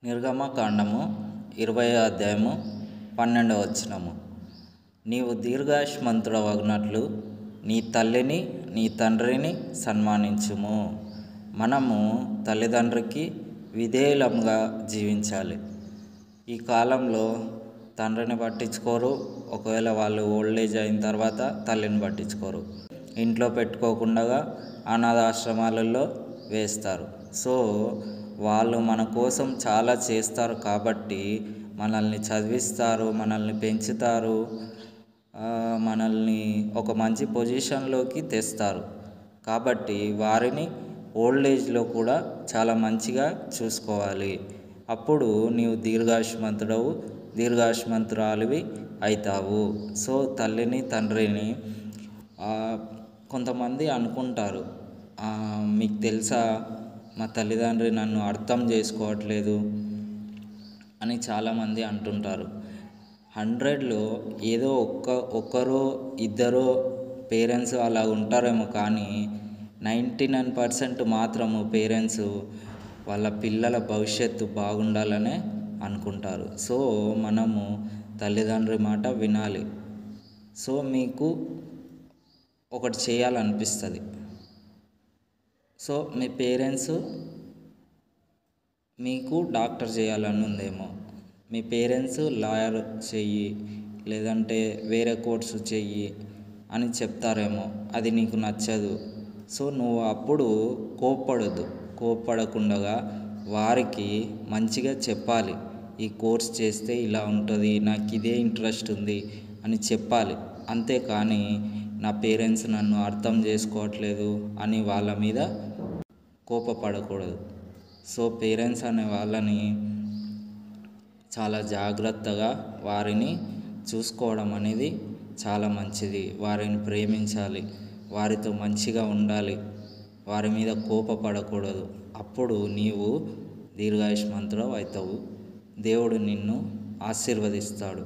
నిర్గమకాండము 20వ అధ్యాయము 12వ వచనము. నీవు దీర్ఘాయుష్మంతుడవగునట్లు నీ తల్లిని నీ తండ్రిని సన్మానించుము. మనము తల్లిదండ్రికి విధేయులంగా జీవించాలి. ఈ కాలంలో తండ్రిని పట్టించుకోరు. ఒకవేళ వాళ్ళు ఓల్డ్ ఏజ్ అయిన తర్వాత తల్లిని పట్టించుకోరు. ఇంట్లో పెట్టుకోకుండా అనాథాశ్రమాలలో వేస్తారు. సో వాళ్ళు మన కోసం చాలా చేస్తారు కాబట్టి మనల్ని చదివిస్తారు, మనల్ని పెంచుతారు, మనల్ని ఒక మంచి పొజిషన్లోకి తెస్తారు. కాబట్టి వారిని ఓల్డ్ ఏజ్లో కూడా చాలా మంచిగా చూసుకోవాలి. అప్పుడు నీవు దీర్ఘాయుష్మంతురాలివి అవుతావు. సో తల్లిని తండ్రిని కొంతమంది అనుకుంటారు, మీకు తెలుసా మా తల్లిదండ్రి నన్ను అర్థం చేసుకోవట్లేదు అని చాలామంది అంటుంటారు. 100లో ఏదో ఒక్కరో ఇద్దరో పేరెంట్స్ అలా ఉంటారేమో, కానీ 99% మాత్రము పేరెంట్స్ వాళ్ళ పిల్లల భవిష్యత్తు బాగుండాలనే అనుకుంటారు. సో మనము తల్లిదండ్రి మాట వినాలి. సో మీకు ఒకటి చేయాలనిపిస్తుంది. సో మీ పేరెంట్స్ మీకు డాక్టర్ చేయాలని ఉందేమో, మీ పేరెంట్స్ లాయర్ చెయ్యి లేదంటే వేరే కోర్సు చెయ్యి అని చెప్తారేమో, అది నీకు నచ్చదు. సో నువ్వు అప్పుడు కోప్పడకుండా వారికి మంచిగా చెప్పాలి. ఈ కోర్స్ చేస్తే ఇలా ఉంటుంది, నాకు ఇదే ఇంట్రెస్ట్ ఉంది అని చెప్పాలి. అంతేకాని నా పేరెంట్స్ నన్ను అర్థం చేసుకోవట్లేదు అని వాళ్ళ మీద కోపపడకూడదు. సో పేరెంట్స్ అనే వాళ్ళని చాలా జాగ్రత్తగా వారిని చూసుకోవడం అనేది చాలా మంచిది. వారిని ప్రేమించాలి, వారితో మంచిగా ఉండాలి, వారి మీద కోపపడకూడదు. అప్పుడు నీవు దీర్ఘాయుష్మంతుడవు అవుతావు. దేవుడు నిన్ను ఆశీర్వదిస్తాడు.